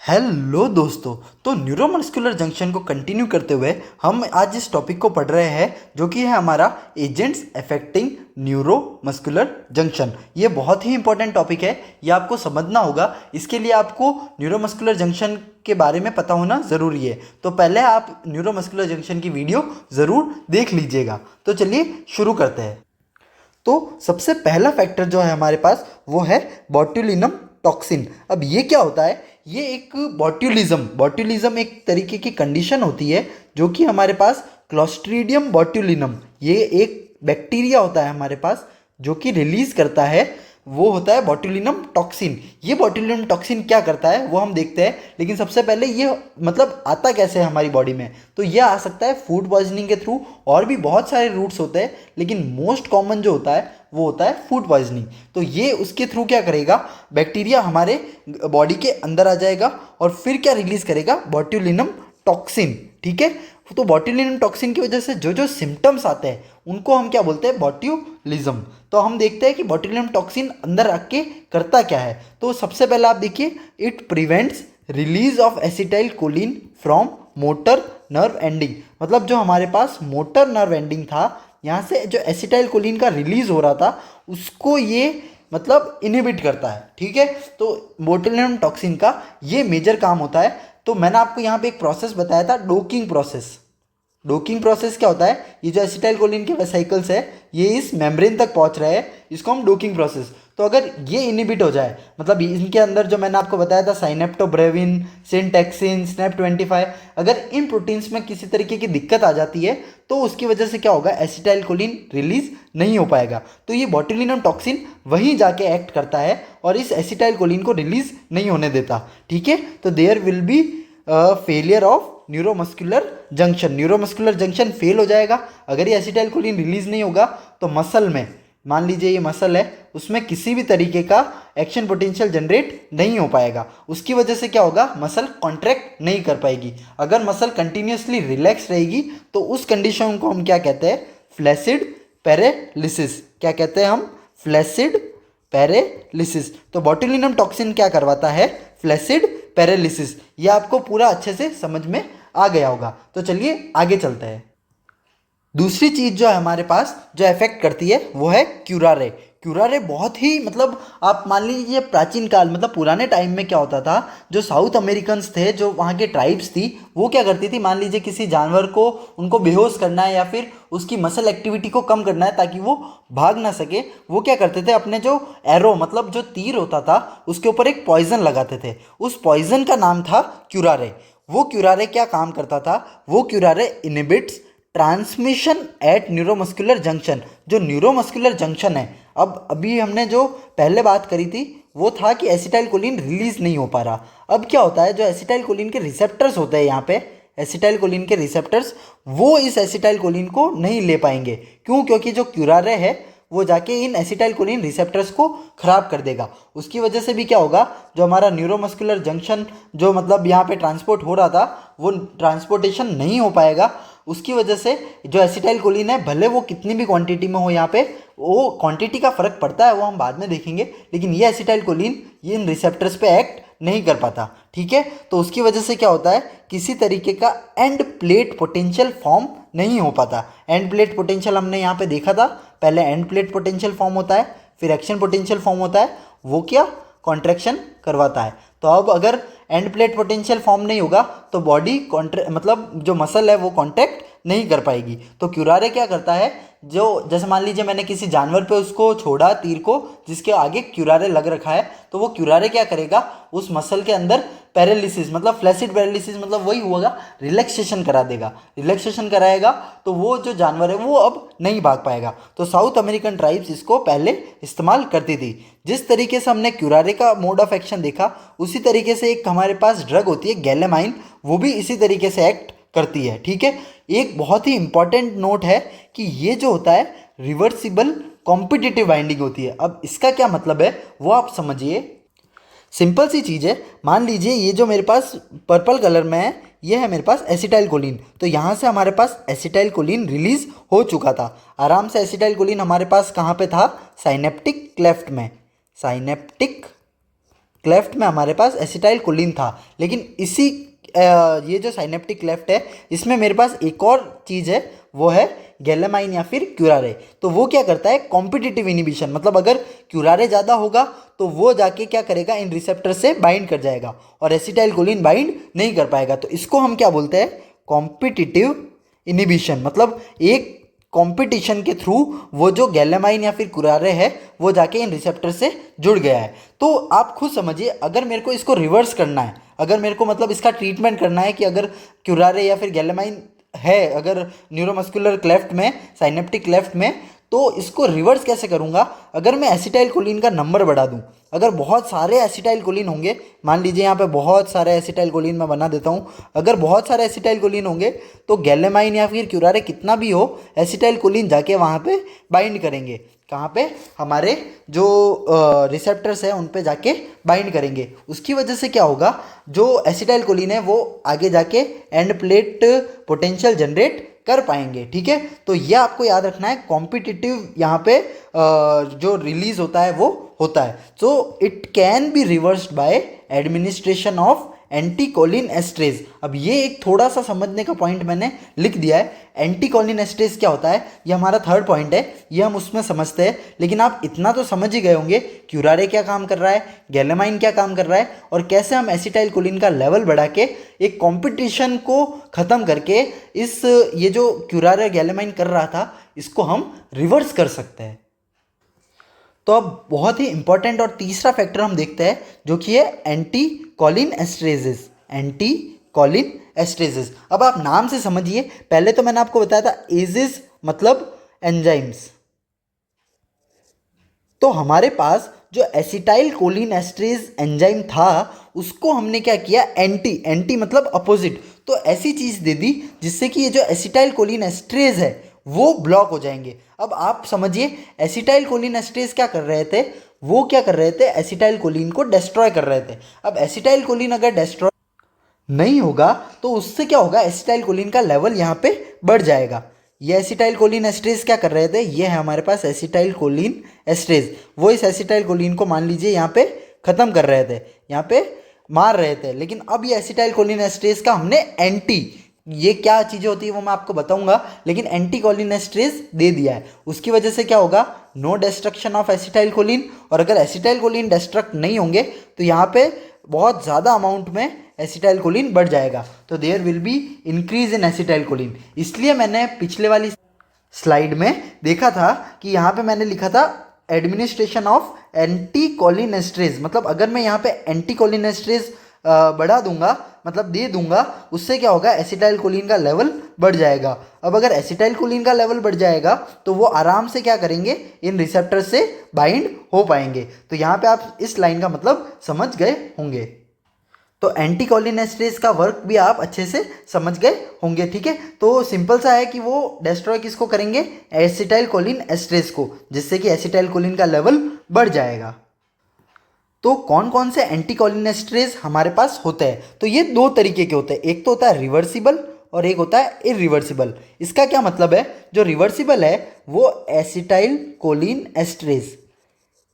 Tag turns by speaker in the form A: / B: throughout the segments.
A: Hello दोस्तों। तो neuromuscular junction को कंटिन्यू करते हुए हम आज इस टॉपिक को पढ़ रहे हैं जो कि है हमारा एजेंट्स अफेक्टिंग न्यूरोमस्कुलर जंक्शन। ये बहुत ही इंपॉर्टेंट टॉपिक है, ये आपको समझना होगा। इसके लिए आपको न्यूरोमस्कुलर जंक्शन के बारे में पता होना ज़रूरी है। तो पहले आप न्यूरोमस्कुलर जंक्शन की वीडियो ज़रूर देख लीजिएगा। तो चलिए शुरू करते हैं। तो सबसे पहला फैक्टर जो है हमारे पास वो है बॉट्यूलिनम टॉक्सिन। अब ये क्या होता है? ये एक बॉट्यूलिज्म एक तरीके की कंडीशन होती है जो कि हमारे पास क्लॉस्ट्रीडियम बॉट्यूलिनम, ये एक बैक्टीरिया होता है हमारे पास जो कि रिलीज करता है, वो होता है बॉट्यूलिनम टॉक्सिन। ये बॉट्यूलिनम टॉक्सिन क्या करता है वो हम देखते हैं, लेकिन सबसे पहले ये मतलब आता कैसे है हमारी बॉडी में। तो ये आ सकता है फूड पॉइजनिंग के थ्रू, और भी बहुत सारे रूट्स होते हैं, लेकिन मोस्ट कॉमन जो होता है वो होता है फूड पॉइजनिंग। तो ये उसके थ्रू क्या करेगा, बैक्टीरिया हमारे बॉडी के अंदर आ जाएगा और फिर क्या रिलीज करेगा, बॉट्यूलिनम टॉक्सिन। ठीक है, तो बॉट्यूलिनम टॉक्सिन की वजह से जो जो सिम्टम्स आते हैं उनको हम क्या बोलते हैं, बॉट्यूलिज्म। तो हम देखते हैं कि बॉट्यूलिनम टॉक्सिन अंदर आके करता क्या है। तो सबसे पहले आप देखिए, it prevents release of acetyl Colin from motor nerve ending. मतलब जो हमारे पास मोटर नर्व एंडिंग था, यहाँ से जो एसिटाइल कोलिन का रिलीज हो रहा था उसको ये मतलब इनहिबिट करता है। ठीक है, तो बोtulinum टॉक्सिन का ये मेजर काम होता है। तो मैंने आपको यहाँ पे एक प्रोसेस बताया था, डोकिंग प्रोसेस। डोकिंग प्रोसेस क्या होता है, ये जो एसिटाइल कोलिन के वेसिकल्स है ये इस मेम्ब्रेन तक पहुँच रहे हैं, इसको हम डोकिंग प्रोसेस। तो अगर ये इनहिबिट हो जाए, मतलब इनके अंदर जो मैंने आपको बताया था साइनेप्टोब्रेविन, सिंटैक्सिन, स्नैप 25, अगर इन प्रोटीन्स में किसी तरीके की दिक्कत आ जाती है तो उसकी वजह से क्या होगा, एसिटाइल कोलिन रिलीज नहीं हो पाएगा। तो ये बॉट्यूलिनम टॉक्सिन वहीं जाके एक्ट करता है और इस एसिटाइल कोलिन को रिलीज नहीं होने देता। ठीक है, तो there will be failure of neuromuscular junction fail हो जाएगा। अगर ये एसिटाइल कोलिन रिलीज नहीं होगा तो मसल में, मान लीजिए ये मसल है, उसमें किसी भी तरीके का एक्शन पोटेंशियल जनरेट नहीं हो पाएगा। उसकी वजह से क्या होगा, मसल कॉन्ट्रैक्ट नहीं कर पाएगी। अगर मसल कंटिन्यूसली रिलैक्स रहेगी तो उस कंडीशन को हम क्या कहते हैं, फ्लैसिड पैरालिसिस। क्या कहते हैं हम, फ्लैसिड पैरालिसिस। तो बॉट्यूलिनम टॉक्सिन क्या करवाता है, फ्लैसिड पैरालिसिस। ये आपको पूरा अच्छे से समझ में आ गया होगा। तो चलिए आगे चलते हैं। दूसरी चीज़ जो है हमारे पास जो इफेक्ट करती है वो है क्यूरारे। क्यूरारे बहुत ही मतलब आप मान लीजिए प्राचीन काल, मतलब पुराने टाइम में क्या होता था, जो साउथ अमेरिकन्स थे, जो वहाँ के ट्राइब्स थी, वो क्या करती थी, मान लीजिए किसी जानवर को उनको बेहोश करना है या फिर उसकी मसल एक्टिविटी को कम करना है ताकि वो भाग ना सके, वो क्या करते थे, अपने जो एरो मतलब जो तीर होता था उसके ऊपर एक पॉइजन लगाते थे। उस पॉइजन का नाम था क्यूरारे। वो क्यूरारे क्या काम करता था, वो curare inhibits transmission at neuromuscular junction. जो न्यूरोमस्कुलर जंक्शन है, अब अभी हमने जो पहले बात करी थी वो था कि एसिटाइल कोलिन रिलीज नहीं हो पा रहा। अब क्या होता है, जो एसिटाइल कोलिन के रिसेप्टर्स होते हैं यहाँ पे, एसिटाइल कोलिन के रिसेप्टर्स, वो इस एसिटाइल कोलिन को नहीं ले पाएंगे। क्यों? क्योंकि जो क्यूरारे है वो जाके इन एसिटाइल कोलिन रिसेप्टर्स को खराब कर देगा। उसकी वजह से भी क्या होगा, जो हमारा न्यूरोमस्कुलर जंक्शन जो मतलब यहाँ पे ट्रांसपोर्ट हो रहा था वो ट्रांसपोर्टेशन नहीं हो पाएगा। उसकी वजह से जो एसिटाइल कोलिन है, भले वो कितनी भी क्वांटिटी में हो, यहाँ पे वो क्वांटिटी का फर्क पड़ता है, वो हम बाद में देखेंगे, लेकिन ये एसिटाइल कोलिन ये इन रिसेप्टर्स पे एक्ट नहीं कर पाता। ठीक है, तो उसकी वजह से क्या होता है, किसी तरीके का एंड प्लेट पोटेंशियल फॉर्म नहीं हो पाता। एंड प्लेट पोटेंशियल हमने यहाँ पे देखा था, पहले एंड प्लेट पोटेंशियल फॉर्म होता है, फिर एक्शन पोटेंशियल फॉर्म होता है, वो क्या कॉन्ट्रैक्शन करवाता है। तो अब अगर एंड प्लेट पोटेंशियल फॉर्म नहीं होगा तो बॉडी मतलब जो मसल है वो कॉन्ट्रैक्ट नहीं कर पाएगी। तो क्यूरारे क्या करता है, जो जैसे मान लीजिए मैंने किसी जानवर पे उसको छोड़ा तीर को जिसके आगे क्यूरारे लग रखा है, तो वो क्यूरारे क्या करेगा, उस मसल के अंदर पैरालिसिस मतलब फ्लैसिड पैरालिसिस मतलब वही होगा, रिलैक्सेशन करा देगा। रिलैक्सेशन कराएगा तो वो जो जानवर है वो अब नहीं भाग पाएगा। तो साउथ अमेरिकन ट्राइब्स इसको पहले इस्तेमाल करती थी। जिस तरीके से हमने क्यूरारे का मोड ऑफ एक्शन देखा, उसी तरीके से एक हमारे पास ड्रग होती है गैलेमाइन, वो भी इसी तरीके से एक्ट करती है। ठीक है, एक बहुत ही इंपॉर्टेंट नोट है कि ये जो होता है रिवर्सिबल कॉम्पिटिटिव बाइंडिंग होती है। अब इसका क्या मतलब है वो आप समझिए। सिंपल सी चीज़ है, मान लीजिए ये जो मेरे पास पर्पल कलर में है, ये है मेरे पास एसिटाइल कोलिन। तो यहाँ से हमारे पास एसिटाइल कोलिन रिलीज हो चुका था आराम से। एसिटाइल कोलिन हमारे पास कहाँ पे था, साइनेप्टिक क्लेफ्ट में, साइनेप्टिक क्लेफ्ट में हमारे पास एसिटाइल कोलिन था, लेकिन इसी ये जो साइनेप्टिक क्लेफ्ट है इसमें मेरे पास एक और चीज़ है, वो है गैलेमाइन या फिर क्यूरारे। तो वो क्या करता है, कॉम्पिटिटिव इनिबिशन, मतलब अगर क्यूरारे ज़्यादा होगा तो वो जाके क्या करेगा, इन रिसेप्टर से बाइंड कर जाएगा और एसिटाइल कोलिन बाइंड नहीं कर पाएगा। तो इसको हम क्या बोलते हैं, कॉम्पिटिटिव इनिबिशन। मतलब एक कंपटीशन के थ्रू वो जो गैलेमाइन या फिर क्यूरारे है वो जाके इन रिसेप्टर से जुड़ गया है। तो आप खुद समझिए, अगर मेरे को इसको रिवर्स करना है, अगर मेरे को मतलब इसका ट्रीटमेंट करना है कि अगर क्यूरारे या फिर गैलेमाइन है अगर न्यूरोमस्कुलर क्लेफ्ट में, साइनेप्टिक क्लेफ्ट में, तो इसको रिवर्स कैसे करूँगा। अगर मैं एसिटाइल कोलिन का नंबर बढ़ा दूँ, अगर बहुत सारे एसिटाइल कोलिन होंगे, मान लीजिए यहाँ पे बहुत सारे एसिटाइल कोलिन मैं बना देता हूँ, अगर बहुत सारे एसिटाइल कोलिन होंगे तो गैलेमाइन या फिर क्यूरारे कितना भी हो, एसिटाइल कोलिन जाके वहाँ पे बाइंड करेंगे। कहाँ पे, हमारे जो रिसेप्टर्स हैं उन पे जाके बाइंड करेंगे। उसकी वजह से क्या होगा, जो एसिटाइल कोलिन है वो आगे जाके एंड प्लेट पोटेंशियल जनरेट कर पाएंगे। ठीक है, तो ये आपको याद रखना है, कॉम्पिटिटिव यहाँ पे जो रिलीज होता है वो होता है। So it can be reversed by administration of anticholinesterase. अब ये एक थोड़ा सा समझने का पॉइंट मैंने लिख दिया है। एंटीकोलिन एस्ट्रेज क्या होता है, ये हमारा थर्ड पॉइंट है, ये हम उसमें समझते हैं। लेकिन आप इतना तो समझ ही गए होंगे, क्यूरारे क्या काम कर रहा है, गैलेमाइन क्या काम कर रहा है, और कैसे हम एसिटाइल कोलिन का लेवल बढ़ा के एक कंपटीशन को ख़त्म करके इस ये जो क्यूरारे गैलेमाइन कर रहा था इसको हम रिवर्स कर सकते हैं। तो अब बहुत ही इंपॉर्टेंट और तीसरा फैक्टर हम देखते हैं जो कि है एंटी कॉलिन एस्ट्रेजेस। एंटी कॉलिन एस्ट्रेजेस, अब आप नाम से समझिए। पहले तो मैंने आपको बताया था एजेस मतलब एंजाइम्स। तो हमारे पास जो एसिटाइल कोलिन एस्ट्रेज एंजाइम था उसको हमने क्या किया, एंटी, एंटी मतलब अपोजिट, तो ऐसी चीज़ दे दी जिससे कि ये जो एसिटाइल कोलिन एस्ट्रेज है वो ब्लॉक हो जाएंगे। अब आप समझिए, एसिटाइल कोलिन एस्ट्रेज क्या कर रहे थे, वो क्या कर रहे थे, एसिटाइल कोलिन को डिस्ट्रॉय कर रहे थे। अब एसिटाइल कोलिन अगर डिस्ट्रॉय नहीं होगा तो उससे क्या होगा, एसिटाइल कोलिन का लेवल यहाँ पे बढ़ जाएगा। ये एसिटाइल कोलिन एस्ट्रेज क्या कर रहे थे, ये है हमारे पास एसिटाइल कोलिन एस्ट्रेज, वो इस एसिटाइल कोलिन को मान लीजिए यहाँ पे ख़त्म कर रहे थे, यहाँ पे मार रहे थे। लेकिन अब ये एसिटाइल कोलिन एस्ट्रेज का हमने एंटी, ये क्या चीज़ें होती है वो मैं आपको बताऊंगा, लेकिन एंटी कोलिन एस्ट्रेज दे दिया है। उसकी वजह से क्या होगा, no destruction of acetyl choline. और अगर एसिटाइल कोलिन डिस्ट्रक्ट नहीं होंगे तो यहाँ पे बहुत ज़्यादा अमाउंट में एसिटाइल कोलिन बढ़ जाएगा, तो there will be increase in acetyl choline. इसलिए मैंने पिछले वाली स्लाइड में देखा था कि यहाँ पे मैंने लिखा था administration of anticholinesterase, मतलब अगर मैं यहाँ पे एंटी कोलिन एस्ट्रेज बढ़ा दूंगा, मतलब दे दूंगा, उससे क्या होगा, एसिटाइल कोलिन का लेवल बढ़ जाएगा। अब अगर एसिटाइल कोलिन का लेवल बढ़ जाएगा तो वो आराम से क्या करेंगे, इन रिसेप्टर से बाइंड हो पाएंगे। तो यहाँ पे आप इस लाइन का मतलब समझ गए होंगे। तो एंटी कोलिन एस्ट्रेज का वर्क भी आप अच्छे से समझ गए होंगे। ठीक है, तो सिंपल सा है कि वो डिस्ट्रॉय किसको करेंगे, एसिटाइल कोलिन एस्ट्रेज को, जिससे कि एसिटाइल कोलिन का लेवल बढ़ जाएगा। तो कौन कौन से एंटी कोलिन एस्ट्रेज हमारे पास होते हैं, तो ये दो तरीके के होते हैं, एक तो होता है रिवर्सिबल और एक होता है इरिवर्सिबल। इसका क्या मतलब है, जो रिवर्सिबल है वो एसिटाइल कोलिन एस्ट्रेज,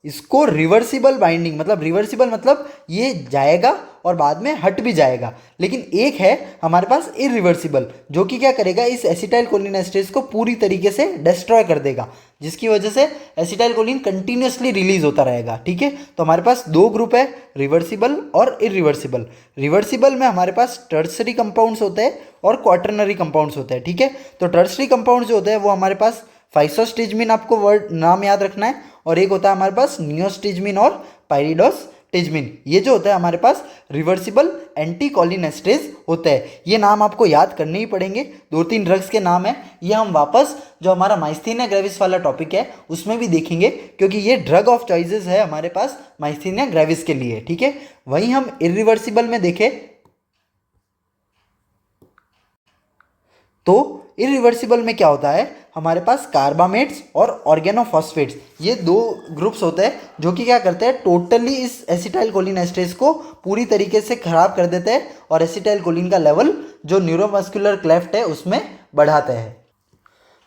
A: इसको रिवर्सिबल बाइंडिंग, मतलब रिवर्सिबल मतलब ये जाएगा और बाद में हट भी जाएगा। लेकिन एक है हमारे पास इरिवर्सिबल, जो कि क्या करेगा, इस एसिटाइल कोलिन एस्ट्रेज को पूरी तरीके से डिस्ट्रॉय कर देगा, जिसकी वजह से एसिटाइल कोलिन कंटिन्यूसली रिलीज होता रहेगा। ठीक है, तो हमारे पास दो ग्रुप है, रिवर्सिबल और इरिवर्सिबल। रिवर्सिबल में हमारे पास टर्सरी कंपाउंड्स होते हैं और क्वाटरनरी कंपाउंड्स होते हैं। ठीक है, तो टर्सरी कंपाउंड्स जो होते हैं वो हमारे पास फाइसोस्टिजमिन, आपको वर्ड नाम याद रखना है, और एक होता है हमारे पास नियोस्टिजमिन और पाइरिडोस्टिजमिन। ये जो होता है हमारे पास रिवर्सिबल एंटी कोलिन एस्ट्रेज होता है। ये नाम आपको याद करने ही पड़ेंगे, दो तीन ड्रग्स के नाम है, ये हम वापस जो हमारा माइस्थीनिया ग्रेविस वाला टॉपिक है उसमें भी देखेंगे, क्योंकि ये ड्रग ऑफ चॉइसेस है हमारे पास माइस्थीनिया ग्रेविस के लिए। ठीक है, वहीं हम इरिवर्सिबल में देखें तो इरिवर्सिबल में क्या होता है, हमारे पास कार्बामेट्स और ऑर्गेनोफॉस्फेट्स, ये दो ग्रुप्स होते हैं जो कि क्या करते हैं, टोटली इस एसिटाइल कोलिन एस्ट्रेज को पूरी तरीके से खराब कर देते हैं और एसिटाइल कोलिन का लेवल जो न्यूरोमस्कुलर क्लेफ्ट है उसमें बढ़ाते हैं।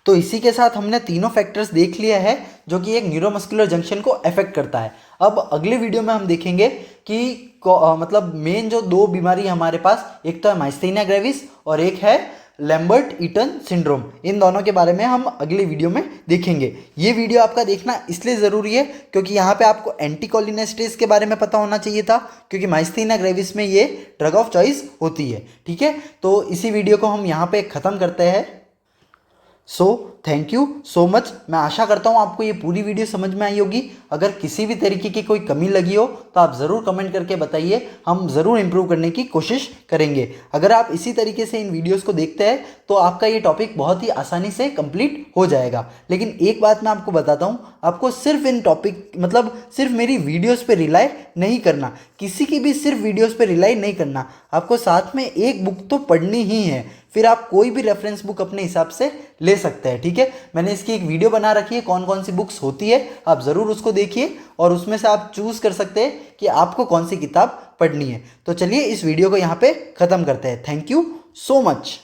A: तो इसी के साथ हमने तीनों फैक्टर्स देख लिए हैं जो कि एक न्यूरोमस्कुलर जंक्शन को अफेक्ट करता है। अब अगले वीडियो में हम देखेंगे कि मतलब मेन जो दो बीमारी है हमारे पास, एक तो है माइस्थेनिया ग्रेविस और एक है लैम्बर्ट ईटन सिंड्रोम। इन दोनों के बारे में हम अगले वीडियो में देखेंगे। ये वीडियो आपका देखना इसलिए ज़रूरी है क्योंकि यहाँ पे आपको एंटीकोलिनेस्टेज के बारे में पता होना चाहिए था, क्योंकि माइस्थेनिया ग्रेविस में ये ड्रग ऑफ चॉइस होती है। ठीक है, तो इसी वीडियो को हम यहाँ पे ख़त्म करते हैं। So thank you so much. मैं आशा करता हूँ आपको ये पूरी वीडियो समझ में आई होगी। अगर किसी भी तरीके की कोई कमी लगी हो तो आप ज़रूर कमेंट करके बताइए, हम ज़रूर इम्प्रूव करने की कोशिश करेंगे। अगर आप इसी तरीके से इन वीडियोस को देखते हैं तो आपका ये टॉपिक बहुत ही आसानी से कंप्लीट हो जाएगा। लेकिन एक बात मैं आपको बताता हूँ, आपको सिर्फ इन टॉपिक मतलब सिर्फ मेरी वीडियोज़ पर रिलाई नहीं करना, किसी की भी सिर्फ वीडियोज़ पर रिलाई नहीं करना, आपको साथ में एक बुक तो पढ़नी ही है। फिर आप कोई भी रेफरेंस बुक अपने हिसाब से ले सकते हैं। ठीक है, मैंने इसकी एक वीडियो बना रखी है कौन कौन सी बुक्स होती है, आप ज़रूर उसको देखिए और उसमें से आप चूज़ कर सकते हैं कि आपको कौन सी किताब पढ़नी है। तो चलिए इस वीडियो को यहाँ पे ख़त्म करते हैं। Thank you so much.